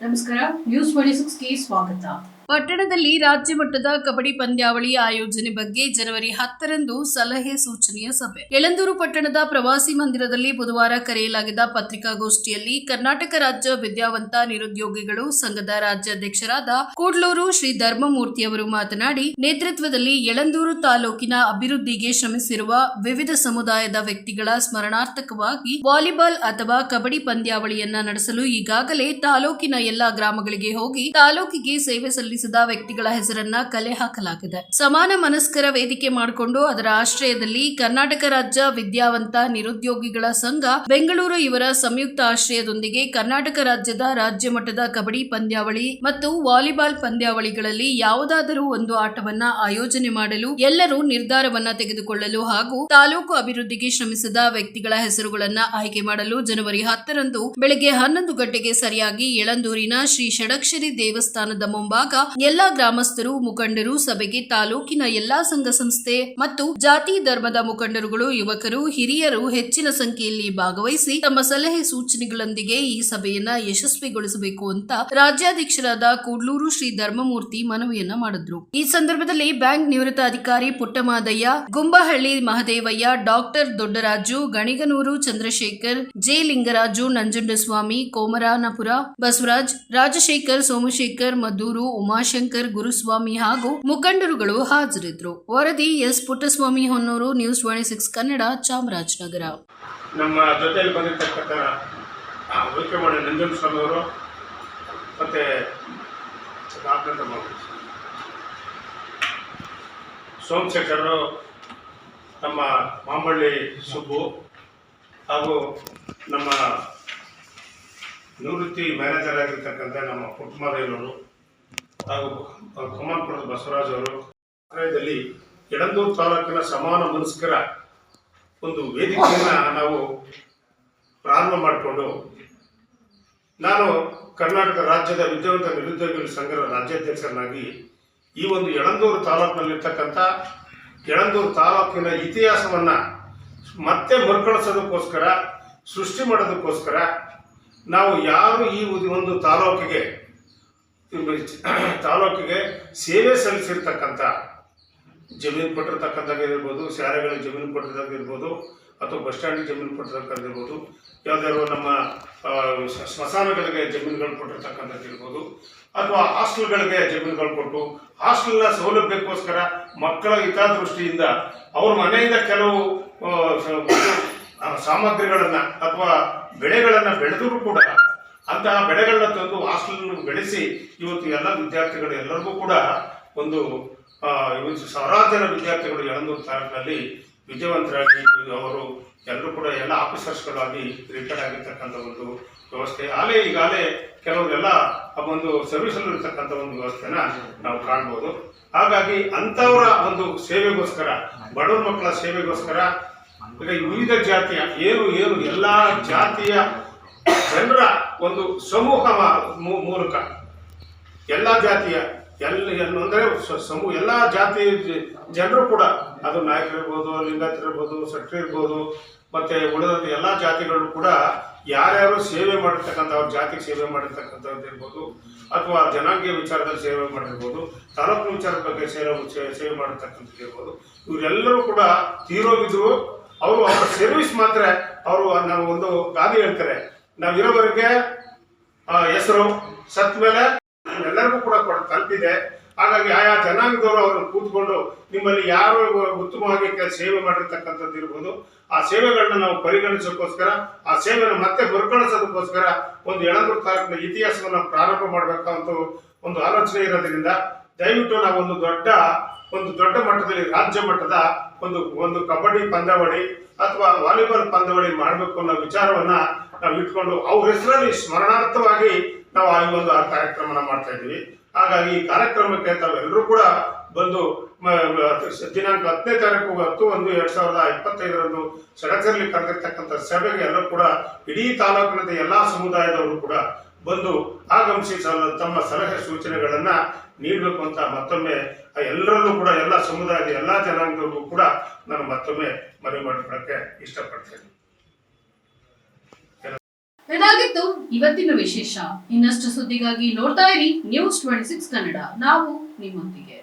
ನಮಸ್ಕಾರ, ನ್ಯೂಸ್ 26ಗೆ ಸ್ವಾಗತ. ಪಟ್ಟಣದಲ್ಲಿ ರಾಜ್ಯ ಮಟ್ಟದ ಕಬಡ್ಡಿ ಪಂದ್ಯಾವಳಿ ಆಯೋಜನೆ ಬಗ್ಗೆ ಜನವರಿ 10ರಂದು ಸಲಹೆ ಸೂಚನೆಯ ಸಭೆ. ಯಳಂದೂರು ಪಟ್ಟಣದ ಪ್ರವಾಸಿ ಮಂದಿರದಲ್ಲಿ ಬುಧವಾರ ಕರೆಯಲಾಗಿದ್ದ ಪತ್ರಿಕಾಗೋಷ್ಠಿಯಲ್ಲಿ ಕರ್ನಾಟಕ ರಾಜ್ಯ ವಿದ್ಯಾವಂತ ನಿರುದ್ಯೋಗಿಗಳು ಸಂಘದ ರಾಜ್ಯಾಧ್ಯಕ್ಷರಾದ ಕೂಡ್ಲೂರು ಶ್ರೀ ಧರ್ಮಮೂರ್ತಿಯವರು ಮಾತನಾಡಿ, ನೇತೃತ್ವದಲ್ಲಿ ಯಳಂದೂರು ತಾಲೂಕಿನ ಅಭಿವೃದ್ಧಿಗೆ ಶ್ರಮಿಸಿರುವ ವಿವಿಧ ಸಮುದಾಯದ ವ್ಯಕ್ತಿಗಳ ಸ್ಮರಣಾರ್ಥಕವಾಗಿ ವಾಲಿಬಾಲ್ ಅಥವಾ ಕಬಡ್ಡಿ ಪಂದ್ಯಾವಳಿಯನ್ನ ನಡೆಸಲು ಈಗಾಗಲೇ ತಾಲೂಕಿನ ಎಲ್ಲಾ ಗ್ರಾಮಗಳಿಗೆ ಹೋಗಿ ತಾಲೂಕಿಗೆ ಸೇವೆ ಸಲ್ಲಿಸಿದ ವ್ಯಕ್ತಿಗಳ ಹೆಸರನ್ನ ಕಲೆ ಹಾಕಲಾಗಿದೆ. ಸಮಾನ ಮನಸ್ಕರ ವೇದಿಕೆ ಮಾಡಿಕೊಂಡು ಅದರ ಆಶ್ರಯದಲ್ಲಿ ಕರ್ನಾಟಕ ರಾಜ್ಯ ವಿದ್ಯಾವಂತ ನಿರುದ್ಯೋಗಿಗಳ ಸಂಘ ಬೆಂಗಳೂರು ಇವರ ಸಂಯುಕ್ತ ಆಶ್ರಯದೊಂದಿಗೆ ಕರ್ನಾಟಕ ರಾಜ್ಯದ ರಾಜ್ಯ ಮಟ್ಟದ ಕಬಡ್ಡಿ ಪಂದ್ಯಾವಳಿ ಮತ್ತು ವಾಲಿಬಾಲ್ ಪಂದ್ಯಾವಳಿಗಳಲ್ಲಿ ಯಾವುದಾದರೂ ಒಂದು ಆಟವನ್ನ ಆಯೋಜನೆ ಮಾಡಲು ಎಲ್ಲರೂ ನಿರ್ಧಾರವನ್ನ ತೆಗೆದುಕೊಳ್ಳಲು ಹಾಗೂ ತಾಲೂಕು ಅಭಿವೃದ್ಧಿಗೆ ಶ್ರಮಿಸಿದ ವ್ಯಕ್ತಿಗಳ ಹೆಸರುಗಳನ್ನ ಆಯ್ಕೆ ಮಾಡಲು ಜನವರಿ 10ರಂದು ಬೆಳಗ್ಗೆ 11 ಗಂಟೆಗೆ ಸರಿಯಾಗಿ ಯಳಂದೂರಿನ ಶ್ರೀ ಷಡಕ್ಷರಿ ದೇವಸ್ಥಾನದ ಮುಂಭಾಗ ಎಲ್ಲಾ ಗ್ರಾಮಸ್ಥರು ಮುಖಂಡರು ಸಭೆಗೆ ತಾಲೂಕಿನ ಎಲ್ಲಾ ಸಂಘ ಸಂಸ್ಥೆ ಮತ್ತು ಜಾತಿ ಧರ್ಮದ ಮುಖಂಡರುಗಳು ಯುವಕರು ಹಿರಿಯರು ಹೆಚ್ಚಿನ ಸಂಖ್ಯೆಯಲ್ಲಿ ಭಾಗವಹಿಸಿ ತಮ್ಮ ಸಲಹೆ ಸೂಚನೆಗಳೊಂದಿಗೆ ಈ ಸಭೆಯನ್ನ ಯಶಸ್ವಿಗೊಳಿಸಬೇಕು ಅಂತ ರಾಜ್ಯಾಧ್ಯಕ್ಷರಾದ ಕೂಡ್ಲೂರು ಶ್ರೀ ಧರ್ಮಮೂರ್ತಿ ಮನವಿಯನ್ನ ಮಾಡಿದ್ರು. ಈ ಸಂದರ್ಭದಲ್ಲಿ ಬ್ಯಾಂಕ್ ನಿವೃತ್ತ ಅಧಿಕಾರಿ ಪುಟ್ಟಮಾದಯ್ಯ, ಗುಂಬಹಳ್ಳಿ ಮಹದೇವಯ್ಯ, ಡಾಕ್ಟರ್ ದೊಡ್ಡರಾಜು, ಗಣಿಗನೂರು ಚಂದ್ರಶೇಖರ್, ಜೆ ಲಿಂಗರಾಜು, ನಂಜುಂಡಸ್ವಾಮಿ, ಕೋಮರಾನಪುರ ಬಸವರಾಜ್, ರಾಜಶೇಖರ್, ಸೋಮಶೇಖರ್, ಮದ್ದೂರು, ಉಮಾಶಂಕರ್, ಗುರುಸ್ವಾಮಿ ಹಾಗೂ ಮುಖಂಡರುಗಳು ಹಾಜರಿದ್ದರು. ವರದಿ ಎಸ್ ಪುಟ್ಟಸ್ವಾಮಿ ಹೊನ್ನೂರು, ನ್ಯೂಸ್ 26 ಕನ್ನಡ, ಚಾಮರಾಜನಗರ. ನಮ್ಮ ಜೊತೆಯಲ್ಲಿ ಬಂದಿರತಕ್ಕಂಥ ವೈದ್ಯಮಾಡಿ ನಂಜುಂಡಸ್ವಾಮಿ ಅವರು ಮತ್ತೆ ಸೋಮಶೇಖರ್, ನಮ್ಮ ಮಾಂಬಳ್ಳಿ ಸುಬ್ಬು ಹಾಗೂ ನಮ್ಮ ನಿವೃತ್ತಿ ಮ್ಯಾನೇಜರ್ ಆಗಿರ್ತಕ್ಕಂಥ ನಮ್ಮ ಪುಟ್ಟಮಾದಯ್ಯನವರು ಹಾಗೂ ಕಮಾನ್ಪುರದ ಬಸವರಾಜ್ ಅವರು ಆಶ್ರಯದಲ್ಲಿ ಯಳಂದೂರು ತಾಲೂಕಿನ ಸಮಾನ ಮನಸ್ಕರ ಒಂದು ವೇದಿಕೆಯನ್ನು ನಾವು ಪ್ರಾರಂಭ ಮಾಡಿಕೊಂಡು, ನಾನು ಕರ್ನಾಟಕ ರಾಜ್ಯದ ವಿದ್ಯಾವಂತ ನಿರುದ್ಯೋಗಿಗಳ ಸಂಘದ ರಾಜ್ಯಾಧ್ಯಕ್ಷರನ್ನಾಗಿ ಈ ಒಂದು ಯಳಂದೂರು ತಾಲೂಕಿನಲ್ಲಿರ್ತಕ್ಕಂಥ ಯಳಂದೂರು ತಾಲೂಕಿನ ಇತಿಹಾಸವನ್ನು ಮತ್ತೆ ಮರುಕಳಿಸೋದಕ್ಕೋಸ್ಕರ, ಸೃಷ್ಟಿ ಮಾಡೋದಕ್ಕೋಸ್ಕರ ನಾವು ಯಾರು ಈ ಒಂದು ತಾಲೂಕಿಗೆ ಸೇವೆ ಸಲ್ಲಿಸಿರ್ತಕ್ಕಂಥ ಜಮೀನು ಕೊಟ್ಟಿರ್ತಕ್ಕಂಥಾಗಿರ್ಬೋದು, ಶಾಲೆಗಳಿಗೆ ಜಮೀನು ಕೊಟ್ಟಿರೋದಾಗಿರ್ಬೋದು, ಅಥವಾ ಬಸ್ ಸ್ಟ್ಯಾಂಡಿಗೆ ಜಮೀನು ಕೊಟ್ಟಿರ್ತಕ್ಕಂಥಿರ್ಬೋದು, ಯಾವುದಾದ್ರು ನಮ್ಮ ಸ್ಮಶಾನಗಳಿಗೆ ಜಮೀನುಗಳು ಕೊಟ್ಟಿರ್ತಕ್ಕಂಥದ್ದಿರ್ಬೋದು, ಅಥವಾ ಹಾಸ್ಟೆಲ್ಗಳಿಗೆ ಜಮೀನುಗಳು ಕೊಟ್ಟು ಹಾಸ್ಟೆಲ್ನ ಸೌಲಭ್ಯಕ್ಕೋಸ್ಕರ ಮಕ್ಕಳ ಹಿತದೃಷ್ಟಿಯಿಂದ ಅವ್ರ ಮನೆಯಿಂದ ಕೆಲವು ಸಾಮಗ್ರಿಗಳನ್ನು ಅಥವಾ ಬೆಳೆಗಳನ್ನು ಬೆಳೆದರೂ ಕೂಡ ಅಂತಹ ಬೆಳೆಗಳನ್ನ ತಂದು ಹಾಸ್ಟೆಲ್ ಬೆಳೆಸಿ ಇವತ್ತು ಎಲ್ಲ ವಿದ್ಯಾರ್ಥಿಗಳು ಎಲ್ಲರಿಗೂ ಕೂಡ ಒಂದು ಸಾವಿರಾರು ಜನ ವಿದ್ಯಾರ್ಥಿಗಳು ಯಳಂದೂರು ತಾಲೂಕಿನಲ್ಲಿ ವಿದ್ಯಾವಂತರಾಗಿ ಅವರು ಎಲ್ಲರೂ ಕೂಡ ಎಲ್ಲ ಆಫೀಸರ್ಸ್ಗಳಾಗಿ ರಿಟೈರ್ಡ್ ಆಗಿರ್ತಕ್ಕಂಥ ಒಂದು ವ್ಯವಸ್ಥೆ ಈಗಾಗಲೇ ಕೆಲವರೆಲ್ಲ ಒಂದು ಸರ್ವಿಸಲ್ಲಿ ಇರ್ತಕ್ಕಂಥ ಒಂದು ವ್ಯವಸ್ಥೆನ ನಾವು ಕಾಣ್ಬೋದು. ಹಾಗಾಗಿ ಅಂಥವರ ಒಂದು ಸೇವೆಗೋಸ್ಕರ, ಬಡವರ ಮಕ್ಕಳ ಸೇವೆಗೋಸ್ಕರ ಈಗ ವಿವಿಧ ಜಾತಿಯ ಎಲ್ಲ ಜಾತಿಯ ಜನರ ಒಂದು ಸಮೂಹ ಮೂಲಕ ಎಲ್ಲ ಜಾತಿಯ ಅಂದರೆ ಎಲ್ಲ ಜಾತಿ ಜನರು ಕೂಡ, ಅದು ನಾಯಕರಿರ್ಬೋದು, ಲಿಂಗಾಯತರಿರ್ಬೋದು, ಶೆಟ್ರು ಇರ್ಬೋದು, ಮತ್ತೆ ಉಳಿದಂಥ ಎಲ್ಲ ಜಾತಿಗಳು ಕೂಡ ಯಾರ್ಯಾರು ಸೇವೆ ಮಾಡಿರ್ತಕ್ಕಂಥ ಅವ್ರ ಜಾತಿಗೆ ಸೇವೆ ಮಾಡಿರ್ತಕ್ಕಂಥದ್ದು ಇರ್ಬೋದು, ಅಥವಾ ಜನಾಂಗೀಯ ವಿಚಾರದಲ್ಲಿ ಸೇವೆ ಮಾಡಿರ್ಬೋದು, ತಾಲೂಕು ವಿಚಾರದ ಬಗ್ಗೆ ಸೇವೆ ಮಾಡಿರ್ತಕ್ಕಂಥದ್ದು ಇರ್ಬೋದು, ಇವರೆಲ್ಲರೂ ಕೂಡ ತೀರೋಗಿದ್ರು. ಅವರು ಅವರ ಸರ್ವಿಸ್ ಮಾತ್ರ ಅವರು ನಾವು ಒಂದು ಗಾದೆ ಹೇಳ್ತಾರೆ, ನಾವು ಇರೋವರೆಗೆ ಹೆಸರು, ಸತ್ ಮೇಲೆ ಎಲ್ಲರಿಗೂ ಕೂಡ ತಲುಪಿದೆ. ಹಾಗಾಗಿ ಆಯಾ ಜನಾಂಗದವರು ಅವ್ರನ್ನ ಕೂತ್ಕೊಂಡು ನಿಮ್ಮಲ್ಲಿ ಯಾರು ಉತ್ತಮವಾಗಿ ಸೇವೆ ಮಾಡಿರ್ತಕ್ಕಂಥದ್ದು ಇರ್ಬೋದು, ಆ ಸೇವೆಗಳನ್ನ ನಾವು ಪರಿಗಣಿಸೋಕ್ಕೋಸ್ಕರ, ಆ ಸೇವೆನ ಮತ್ತೆ ಮರುಕಳಿಸೋದಕ್ಕೋಸ್ಕರ ಒಂದು ಯಳಂದೂರು ತಾಲೂಕಿನ ಇತಿಹಾಸವನ್ನು ಪ್ರಾರಂಭ ಮಾಡಬೇಕಂತ ಒಂದು ಆಲೋಚನೆ ಇರೋದ್ರಿಂದ ದಯವಿಟ್ಟು ನಾವು ಒಂದು ದೊಡ್ಡ ಮಟ್ಟದಲ್ಲಿ ರಾಜ್ಯ ಮಟ್ಟದ ಒಂದು ಕಬಡ್ಡಿ ಪಂದ್ಯಾವಳಿ ಅಥವಾ ವಾಲಿಬಾಲ್ ಪಂದ್ಯಾವಳಿ ಮಾಡಬೇಕು ಅನ್ನೋ ವಿಚಾರವನ್ನ ನಾವು ಇಟ್ಕೊಂಡು ಅವ್ರ ಹೆಸರಲ್ಲಿ ಸ್ಮರಣಾರ್ಥವಾಗಿ ನಾವು ಈ ಒಂದು ಕಾರ್ಯಕ್ರಮನ ಮಾಡ್ತಾ ಇದ್ದೀವಿ. ಹಾಗಾಗಿ ಈ ಕಾರ್ಯಕ್ರಮಕ್ಕೆ ತಾವೆಲ್ಲರೂ ಕೂಡ ಬಂದು ದಿನಾಂಕ 10ನೇ ತಾರೀಕು 10/1/2025 ಷಡಕ್ಷರಲ್ಲಿ ಕರೆದಿರ್ತಕ್ಕಂಥ ಸಭೆಗೆ ಎಲ್ಲರೂ ಕೂಡ ಇಡೀ ತಾಲೂಕಿನ ಎಲ್ಲಾ ಸಮುದಾಯದವರು ಕೂಡ ಬಂದು ಆಗಮಿಸಿ ತಮ್ಮ ಸಲಹೆ ಸೂಚನೆಗಳನ್ನ ನೀಡಬೇಕು ಅಂತ ಮತ್ತೊಮ್ಮೆ ಎಲ್ಲರಲ್ಲೂ ಕೂಡ ಎಲ್ಲ ಸಮುದಾಯದ ಎಲ್ಲ ಜನಾಂಗದವ್ರಿಗೂ ಕೂಡ ನಾನು ಮತ್ತೊಮ್ಮೆ ಮನವಿ ಮಾಡಿಕೊಳ್ಳಕ್ಕೆ ಇಷ್ಟಪಡ್ತೇನೆ. ಇದಾಗಿತ್ತು ಇವತ್ತಿನ ವಿಶೇಷ. ಇನ್ನಷ್ಟು ಸುದ್ದಿಗಾಗಿ ನೋಡ್ತಾ ಇರಿ ನ್ಯೂಸ್ 26 ಕನ್ನಡ. ನಾವು ನಿಮ್ಮೊಂದಿಗೆ.